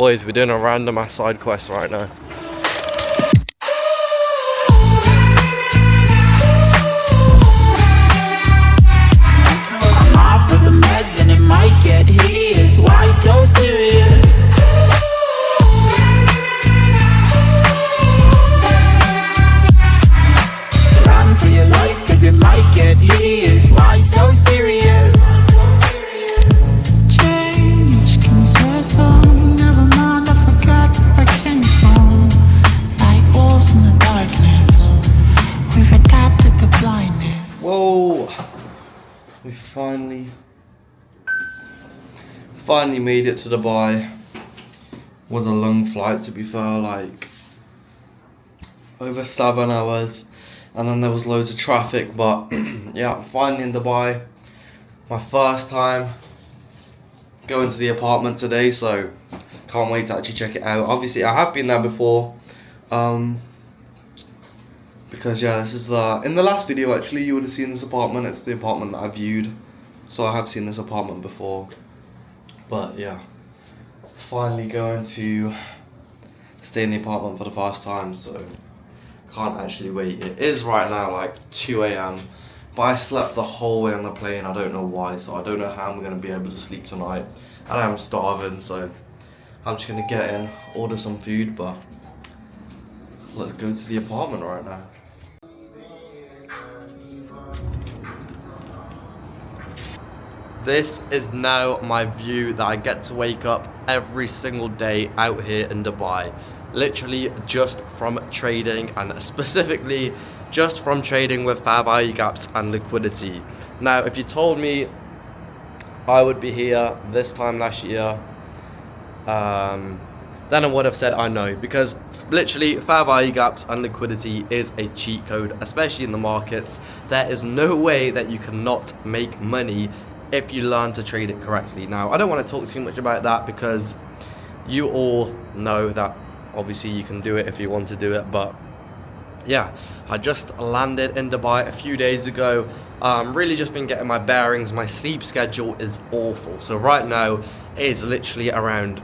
Boys, we're doing a random ass side quest right now. I'm off for the meds and it might get hideous. Why so serious? Run for your life cause it might get hideous. Why so serious? Change, can you swear some? Never mind, I forgot where I came from. Like wolves in the darkness, we've adapted to blindness. Whoa! We finally made it to Dubai. Was a long flight, to be fair, like over 7 hours, and then there was loads of traffic, but yeah, I'm finally in Dubai. My first time going to the apartment today, so can't wait to actually check it out. Obviously I have been there before, because yeah, this is in the last video actually you would have seen this apartment. It's the apartment that I viewed, so I have seen this apartment before. But yeah, finally going to stay in the apartment for the first time, so can't actually wait. It is right now like 2 AM, but I slept the whole way on the plane. I don't know why, so I don't know how I'm going to be able to sleep tonight, and I'm starving, so I'm just going to get in, order some food, but let's go to the apartment right now. This is now my view that I get to wake up every single day out here in Dubai. Literally just from trading, and specifically just from trading with fair value gaps and liquidity. Now, if you told me I would be here this time last year, then I would have said I know, because literally fair value gaps and liquidity is a cheat code, especially in the markets. There is no way that you cannot make money if you learn to trade it correctly. Now, I don't want to talk too much about that because you all know that obviously you can do it if you want to do it, but yeah, I just landed in Dubai a few days ago. Really just been getting my bearings. My sleep schedule is awful, so right now it's literally around,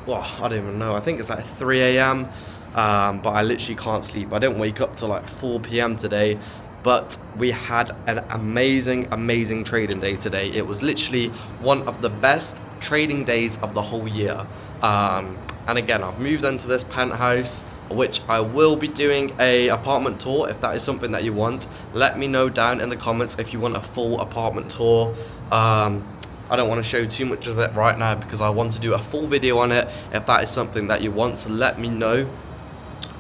well, I don't even know, I think it's like 3 AM, but I literally can't sleep. I didn't wake up till like 4 PM today, but we had an amazing trading day today. It was literally one of the best trading days of the whole year. And again, I've moved into this penthouse, which I will be doing a apartment tour. If that is something that you want, let me know down in the comments if you want a full apartment tour. I don't want to show too much of it right now because I want to do a full video on it. If that is something that you want, so let me know.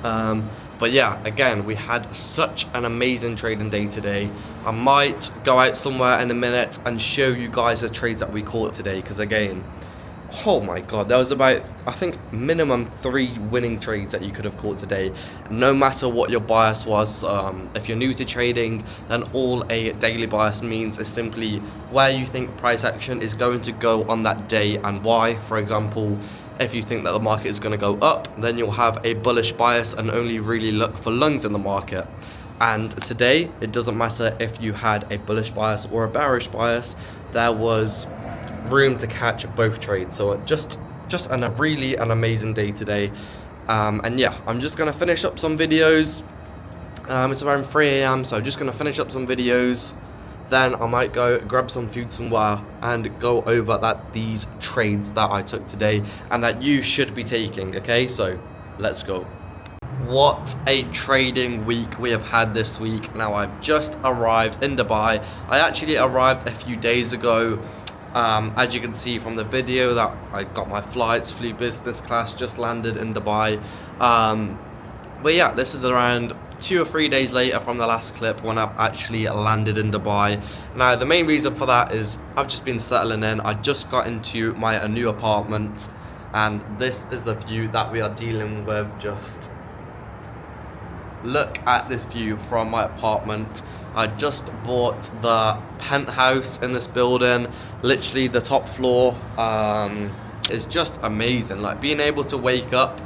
But yeah, again, we had such an amazing trading day today. I might go out somewhere in a minute and show you guys the trades that we caught today, because again, oh my god, there was about, I think, minimum 3 winning trades that you could have caught today, no matter what your bias was. If you're new to trading, then all a daily bias means is simply where you think price action is going to go on that day and why. For example, if you think that the market is going to go up, then you'll have a bullish bias and only really look for longs in the market. And today, it doesn't matter if you had a bullish bias or a bearish bias, there was room to catch both trades. So just really an amazing day today. And yeah, I'm just going to finish up some videos. It's around 3 AM, so I'm just going to finish up some videos. Then I might go grab some food somewhere and go over these trades that I took today and that you should be taking. Okay, so let's go. What a trading week we have had this week. Now, I've just arrived in Dubai. I actually arrived a few days ago. As you can see from the video that I got my flights, flew business class, just landed in Dubai. But yeah, this is around 2 or 3 days later from the last clip when I've actually landed in Dubai. Now, the main reason for that is I've just been settling in. I just got into a new apartment, and this is the view that we are dealing with. Just look at this view from my apartment. I just bought the penthouse in this building. Literally the top floor is just amazing. Like, being able to wake up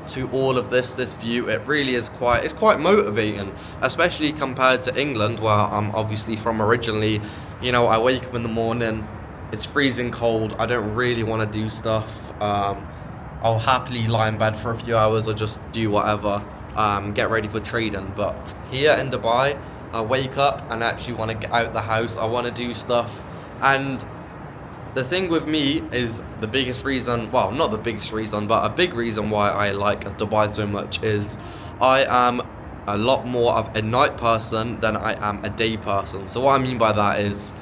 to all of this view, it really is quite motivating, especially compared to England, where I'm obviously from originally. You know, I wake up in the morning, it's freezing cold, I don't really want to do stuff. I'll happily lie in bed for a few hours or just do whatever, get ready for trading. But here in Dubai, I wake up and actually want to get out the house. I want to do stuff. And the thing with me is the biggest reason, well, not the biggest reason, but a big reason why I like Dubai so much is I am a lot more of a night person than I am a day person. So what I mean by that is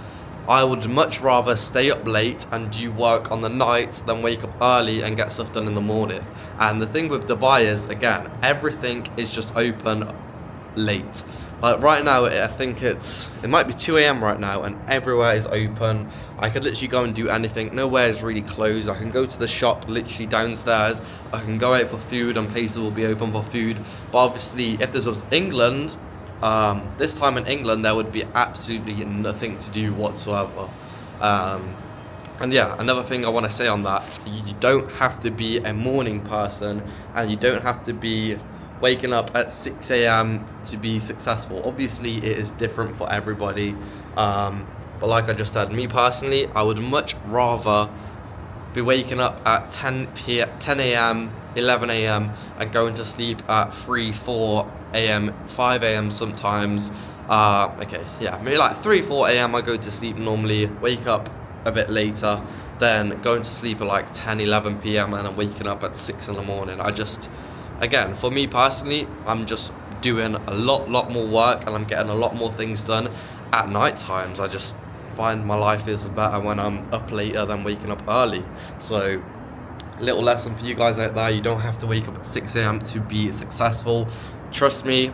I would much rather stay up late and do work on the night than wake up early and get stuff done in the morning. And the thing with Dubai is, again, everything is just open late. Like right now, I think it might be 2 a.m. right now, and everywhere is open. I could literally go and do anything. Nowhere is really closed. I can go to the shop literally downstairs. I can go out for food, and places will be open for food. But obviously, if this was England, this time in England, there would be absolutely nothing to do whatsoever. And yeah, another thing I want to say on that, you don't have to be a morning person, and you don't have to be waking up at 6 a.m. to be successful. Obviously, it is different for everybody. But like I just said, me personally, I would much rather be waking up at 10 a.m., 11 a.m. and going to sleep at 3, 4 a.m., 5 a.m. sometimes. Okay, yeah, maybe like 3, 4 a.m. I go to sleep normally, wake up a bit later, then going to sleep at like 10, 11 p.m. and I'm waking up at 6 in the morning. Again, for me personally, I'm just doing a lot more work and I'm getting a lot more things done at night times. I just find my life is better when I'm up later than waking up early. So, little lesson for you guys out there, you don't have to wake up at 6 a.m. to be successful. Trust me,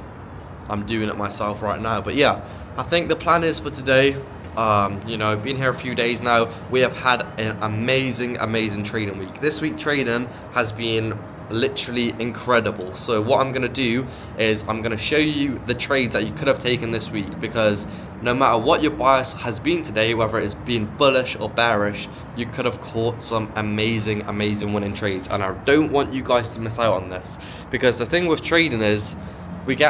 I'm doing it myself right now. But yeah, I think the plan is for today, been here a few days now, we have had an amazing trading week. This week trading has been literally incredible. So what I'm going to do is I'm going to show you the trades that you could have taken this week, because no matter what your bias has been today, whether it's been bullish or bearish, you could have caught some amazing winning trades. And I don't want you guys to miss out on this, because the thing with trading is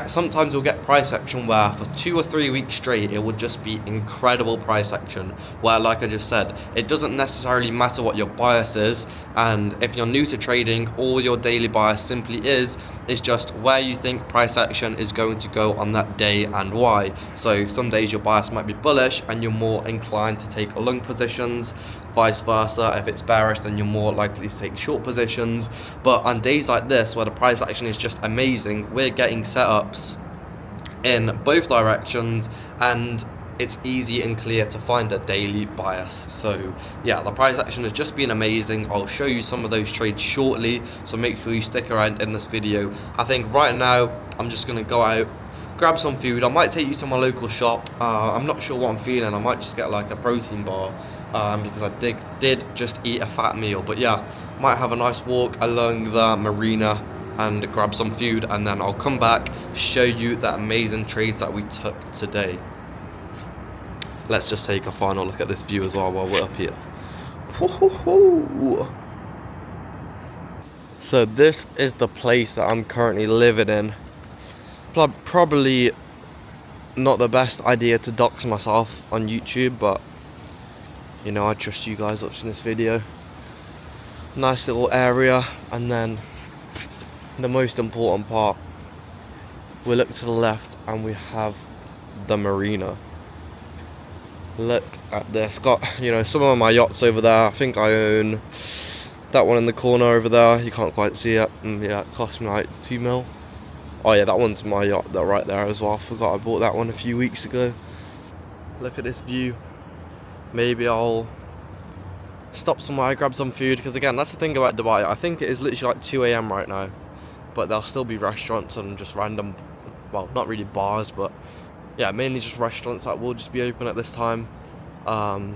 sometimes we'll get price action where for 2 or 3 weeks straight it would just be incredible price action, where, like I just said, it doesn't necessarily matter what your bias is. And if you're new to trading, all your daily bias simply is just where you think price action is going to go on that day and why. So some days your bias might be bullish and you're more inclined to take long positions, vice versa. If it's bearish, then you're more likely to take short positions. But on days like this where the price action is just amazing, we're getting setups in both directions and it's easy and clear to find a daily bias. So yeah, the price action has just been amazing. I'll show you some of those trades shortly, so make sure you stick around in this video. I think right now I'm just gonna go out, grab some food. I might take you to my local shop. I'm not sure what I'm feeling. I might just get like a protein bar, because I did just eat a fat meal. But yeah, might have a nice walk along the marina and grab some food, and then I'll come back, show you the amazing trades that we took today. Let's just take a final look at this view as well while we're up here. So this is the place that I'm currently living in. Probably not the best idea to dox myself on YouTube, but you know, I trust you guys watching this video. Nice little area, and then the most important part, we look to the left and we have the marina. Look at this. Got, you know, some of my yachts over there. I think I own that one in the corner over there. You can't quite see it. And yeah, it cost me like 2 mil. Oh yeah, that one's my yacht there, right there as well. I forgot I bought that one a few weeks ago. Look at this view. Maybe I'll stop somewhere, grab some food, because again, that's the thing about Dubai. I think it is literally like 2 a.m. right now, but there'll still be restaurants and just random, well, not really bars, but yeah, mainly just restaurants that will just be open at this time. So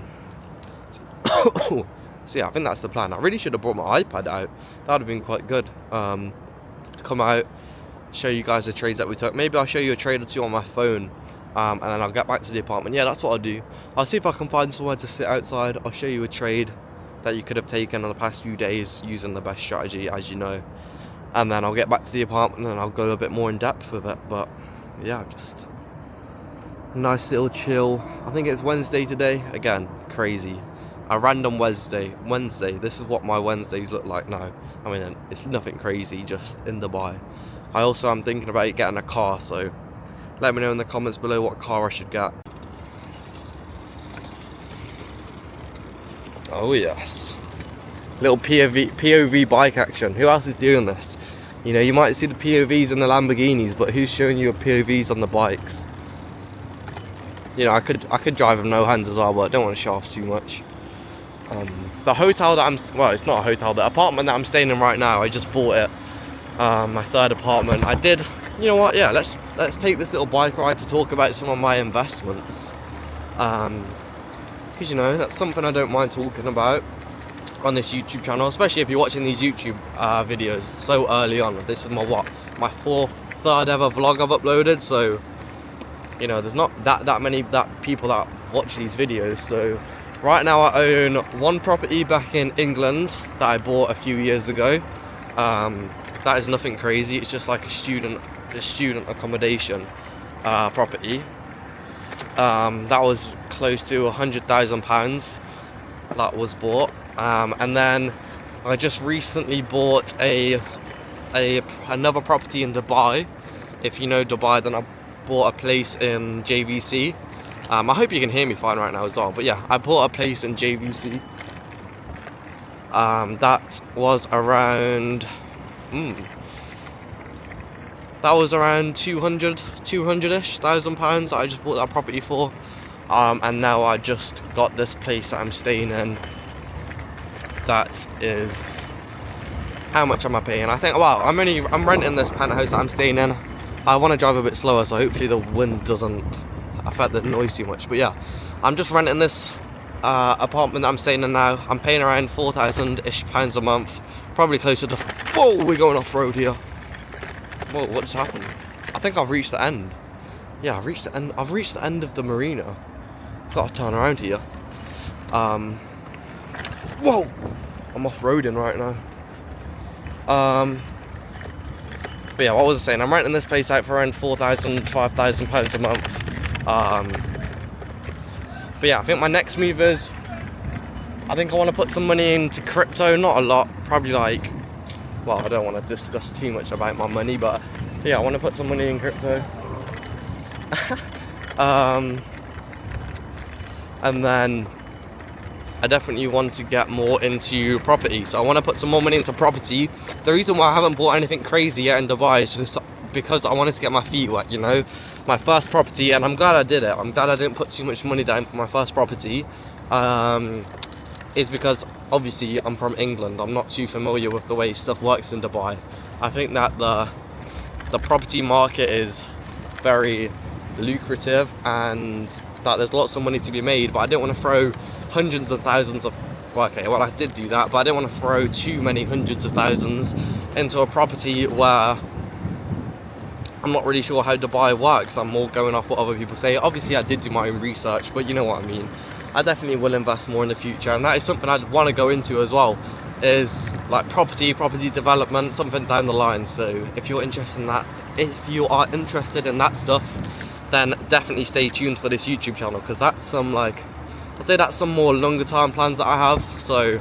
yeah, I think that's the plan. I really should have brought my iPad out. That would have been quite good. Come out, show you guys the trades that we took. Maybe I'll show you a trade or two on my phone, and then I'll get back to the apartment. Yeah, that's what I'll do. I'll see if I can find somewhere to sit outside. I'll show you a trade that you could have taken in the past few days using the best strategy, as you know. And then I'll get back to the apartment and I'll go a bit more in depth with it. But yeah, just a nice little chill. I think it's Wednesday today. Again, crazy. a random Wednesday. This is what my Wednesdays look like now. I mean, it's nothing crazy, just in Dubai. I also am thinking about getting a car, so let me know in the comments below what car I should get. Oh yes, little POV bike action. Who else is doing this? You know, you might see the POVs in the Lamborghinis, but who's showing you a POVs on the bikes? You know, I could drive with no hands as well, but I don't want to show off too much. The hotel that well, it's not a hotel, the apartment that I'm staying in right now, I just bought it. My third apartment. I did, you know what, yeah, let's take this little bike ride to talk about some of my investments. Because, you know, that's something I don't mind talking about on this YouTube channel, especially if you're watching these YouTube videos so early on. This is my third ever vlog I've uploaded, so you know, there's not that many people that watch these videos. So right now I own one property back in England that I bought a few years ago. That is nothing crazy, it's just like a student accommodation property. That was close to £100,000 that was bought. And then I just recently bought another property in Dubai. If you know Dubai, then I bought a place in JVC. I hope you can hear me fine right now as well. But yeah, I bought a place in JVC. That was around 200-ish thousand pounds that I just bought that property for. And now I just got this place that I'm staying in. That is, how much am I paying? I think, well, I'm renting this penthouse that I'm staying in. I want to drive a bit slower, so hopefully the wind doesn't affect the noise too much. But yeah, I'm just renting this apartment that I'm staying in now. I'm paying around £4,000-ish a month, probably closer to. Whoa, we're going off road here. Whoa, what just happened? I think I've reached the end. Yeah, I've reached the end. I've reached the end of the marina. Got to turn around here. Whoa, I'm off-roading right now. But yeah, what was I saying? I'm renting this place out for around £4,000-5,000 a month. But yeah, I think my next move is, I think I want to put some money into crypto. Not a lot, probably like, well, I don't want to discuss too much about my money, but yeah, I want to put some money in crypto. And then I definitely want to get more into property. So I want to put some more money into property. The reason why I haven't bought anything crazy yet in Dubai is just because I wanted to get my feet wet, you know. My first property, and I'm glad I did it. I'm glad I didn't put too much money down for my first property. Is because obviously I'm from England. I'm not too familiar with the way stuff works in Dubai. I think that the property market is very lucrative and that there's lots of money to be made, but I didn't want to throw hundreds of thousands of, well, okay, well, I did do that, but I didn't want to throw too many hundreds of thousands into a property where I'm not really sure how Dubai works. I'm more going off what other people say. Obviously I did do my own research, but you know what I mean. I definitely will invest more in the future, and that is something I'd want to go into as well, is like property development, something down the line. So if you're interested in that, stuff, then definitely stay tuned for this YouTube channel, because that's some, like, I'd say that's some more longer term plans that I have. So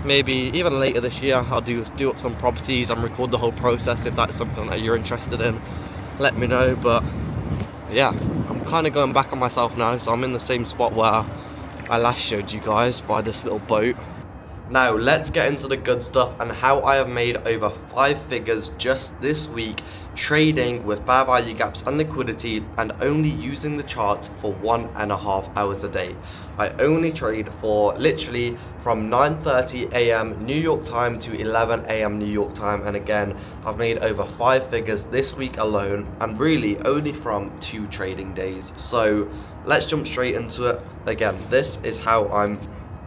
maybe even later this year I'll do up some properties and record the whole process. If that's something that you're interested in, let me know. But yeah, I'm kind of going back on myself now, so I'm in the same spot where I last showed you guys, by this little boat. Now let's get into the good stuff and how I have made over 5 figures just this week trading with fair value gaps and liquidity, and only using the charts for 1.5 hours a day. I only trade for literally from 9:30 AM New York time to 11 AM New York time, and again I've made over 5 figures this week alone, and really only from 2 trading days. So let's jump straight into it. Again, this is how I'm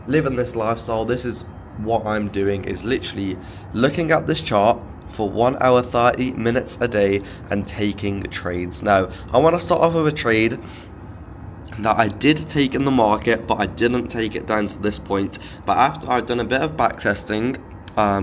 living this lifestyle. This is what I'm doing, is literally looking at this chart for 1 hour 30 minutes a day and taking trades. Now I want to start off with a trade that I did take in the market, but I didn't take it down to this point. But after I've done a bit of back testing,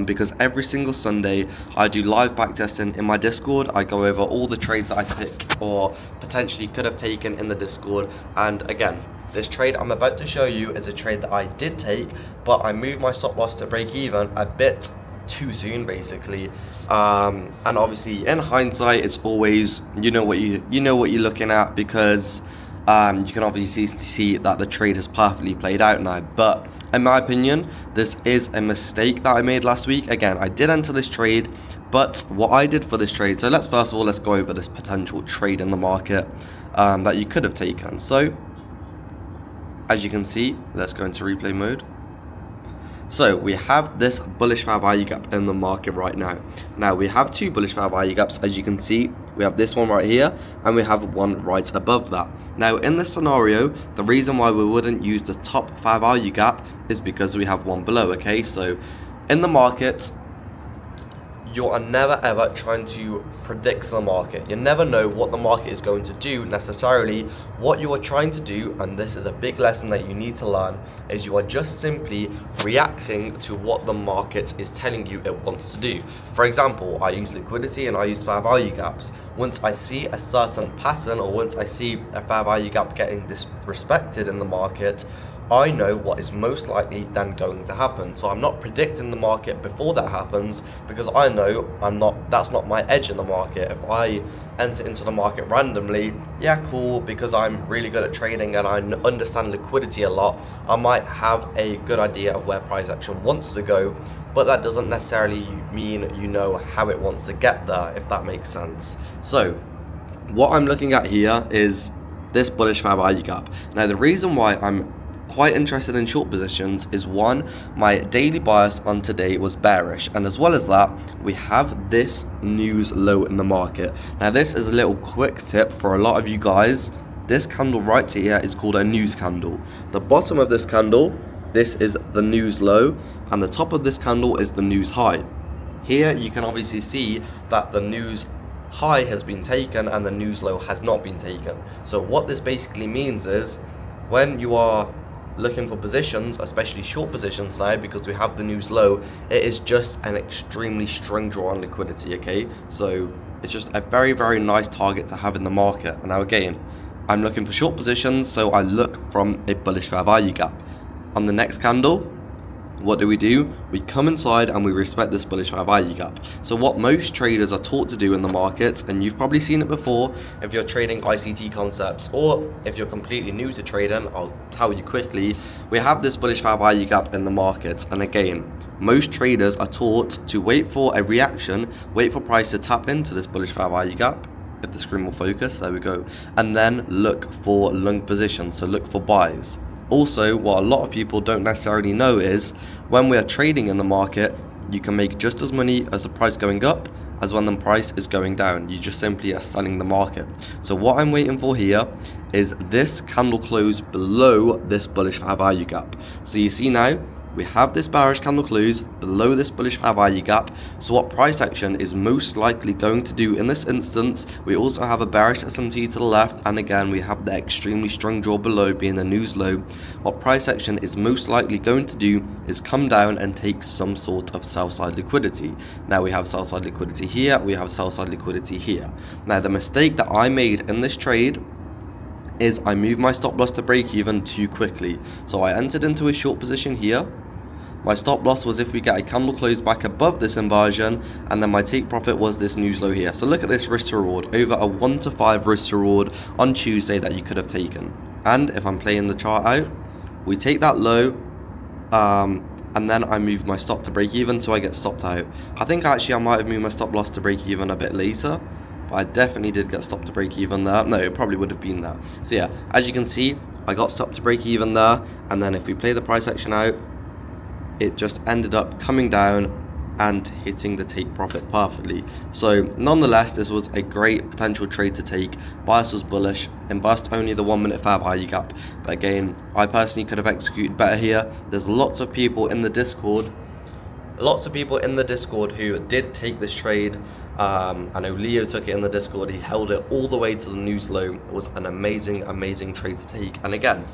because every single Sunday I do live backtesting in my Discord. I go over all the trades that I took or potentially could have taken in the Discord. And again, this trade I'm about to show you is a trade that I did take, but I moved my stop loss to break even a bit too soon, basically. And obviously in hindsight, it's always you know what you're looking at, because you can obviously see that the trade has perfectly played out now. But in my opinion, this is a mistake that I made last week. Again, I did enter this trade, but what I did for this trade, so let's first of all, let's go over this potential trade in the market that you could have taken. So as you can see, let's go into replay mode. So we have this bullish fair value gap in the market right now. Now we have two bullish fair value gaps, as you can see. We have this one right here, and we have one right above that. Now in this scenario, the reason why we wouldn't use the top fair value gap is because we have one below, okay? So in the market, you are never ever trying to predict the market. You never know what the market is going to do necessarily. What you are trying to do, and this is a big lesson that you need to learn, is you are just simply reacting to what the market is telling you it wants to do. For example, I use liquidity and I use fair value gaps. Once I see a certain pattern, or once I see a fair value gap getting disrespected in the market, I know what is most likely then going to happen. So I'm not predicting the market before that happens, because I know that's not my edge in the market. If I enter into the market randomly, yeah, cool, because I'm really good at trading and I understand liquidity a lot, I might have a good idea of where price action wants to go, but that doesn't necessarily mean you know how it wants to get there, if that makes sense. So what I'm looking at here is this bullish fair value gap. Now the reason why I'm quite interested in short positions is, one, my daily bias on today was bearish, and as well as that, we have this news low in the market. Now this is a little quick tip for a lot of you guys. This candle right here is called a news candle. The bottom of this candle, this is the news low, and the top of this candle is the news high. Here you can obviously see that the news high has been taken and the news low has not been taken. So what this basically means is, when you are looking for positions, especially short positions now, because we have the news low, it is just an extremely strong draw on liquidity, okay? So it's just a very, very nice target to have in the market. And now again, I'm looking for short positions, so I look from a bullish fair value gap. On the next candle, what do? We come inside and we respect this bullish fair value gap. So what most traders are taught to do in the markets, and you've probably seen it before if you're trading ICT concepts, or if you're completely new to trading, I'll tell you quickly, we have this bullish fair value gap in the markets. And again, most traders are taught to wait for a reaction, wait for price to tap into this bullish fair value gap, if the screen will focus, there we go, and then look for long positions, so look for buys. Also, what a lot of people don't necessarily know is, when we are trading in the market, you can make just as money as the price going up as when the price is going down. You just simply are selling the market. So what I'm waiting for here is this candle close below this bullish fair value gap. So you see now, we have this bearish candle close below this bullish fair value gap. So what price action is most likely going to do in this instance, we also have a bearish SMT to the left, and again we have the extremely strong draw below being the news low. What price action is most likely going to do is come down and take some sort of sell side liquidity. Now we have sell side liquidity here, we have sell side liquidity here. Now the mistake that I made in this trade is I moved my stop loss to break even too quickly. So I entered into a short position here. My stop loss was if we get a candle close back above this inversion, and then my take profit was this news low here. So look at this risk to reward, over a 1 to 5 risk to reward on Tuesday that you could have taken. And if I'm playing the chart out, we take that low, and then I move my stop to break even, so I get stopped out. I think actually I might have moved my stop loss to break even a bit later, but I definitely did get stopped to break even there. No, it probably would have been there. So yeah, as you can see, I got stopped to break even there, and then if we play the price action out, it just ended up coming down and hitting the take profit perfectly. So nonetheless, this was a great potential trade to take. Bias was bullish, invest only the 1 minute fair value gap. But again, I personally could have executed better here. There's lots of people in the Discord who did take this trade. I know Leo took it in the Discord. He held it all the way to the news low. It was an amazing trade to take. And again,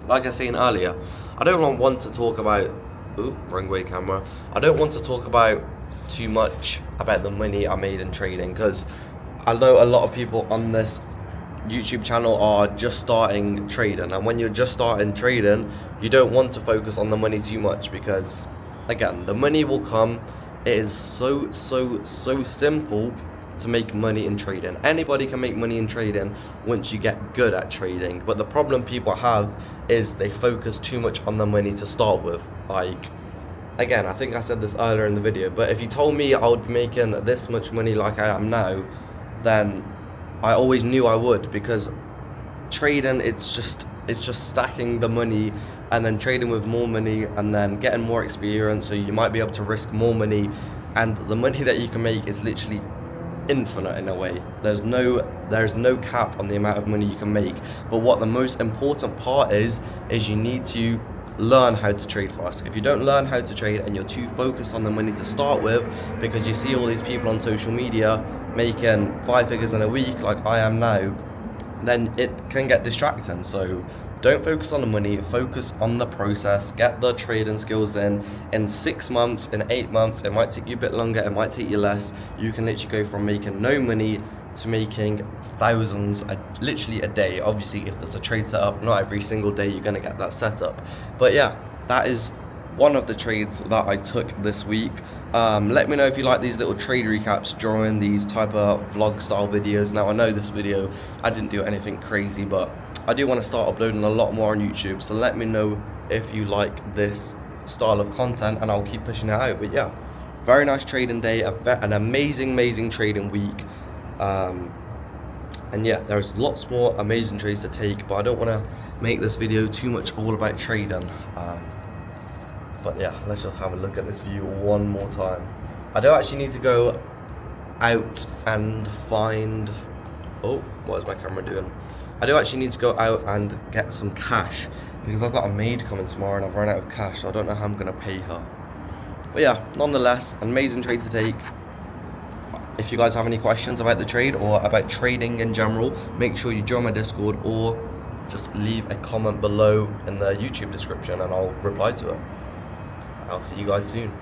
like I was saying earlier, I don't want to talk about Ooh, wrong way camera. I don't want to talk about too much about the money I made in trading, because I know a lot of people on this YouTube channel are just starting trading, and when you're just starting trading, you don't want to focus on the money too much, because again, the money will come. It is so simple to make money in trading. Anybody can make money in trading once you get good at trading, but the problem people have is they focus too much on the money to start with. Like, again, I think I said this earlier in the video, but if you told me I would be making this much money like I am now, then I always knew I would, because trading, it's just stacking the money and then trading with more money and then getting more experience, so you might be able to risk more money, and the money that you can make is literally infinite in a way. There's no cap on the amount of money you can make. But what the most important part is you need to learn how to trade first. If you don't learn how to trade and you're too focused on the money to start with, because you see all these people on social media making 5 figures in a week like I am now, then it can get distracting. So don't focus on the money, focus on the process. Get the trading skills in 6 months, in 8 months. It might take you a bit longer, it might take you less. You can literally go from making no money to making thousands literally a day. Obviously, if there's a trade set up, not every single day you're going to get that set up. But yeah, that is one of the trades that I took this week. Let me know if you like these little trade recaps during these type of vlog style videos. Now, I know this video, I didn't do anything crazy, but I do want to start uploading a lot more on YouTube, so let me know if you like this style of content and I'll keep pushing it out. But yeah, very nice trading day, an amazing trading week. And yeah, there's lots more amazing trades to take, but I don't want to make this video too much all about trading. But yeah, let's just have a look at this view one more time. I do actually need to go out and find... Oh, what is my camera doing? I do actually need to go out and get some cash, because I've got a maid coming tomorrow and I've run out of cash, so I don't know how I'm going to pay her. But yeah, nonetheless, an amazing trade to take. If you guys have any questions about the trade or about trading in general, make sure you join my Discord or just leave a comment below in the YouTube description and I'll reply to it. I'll see you guys soon.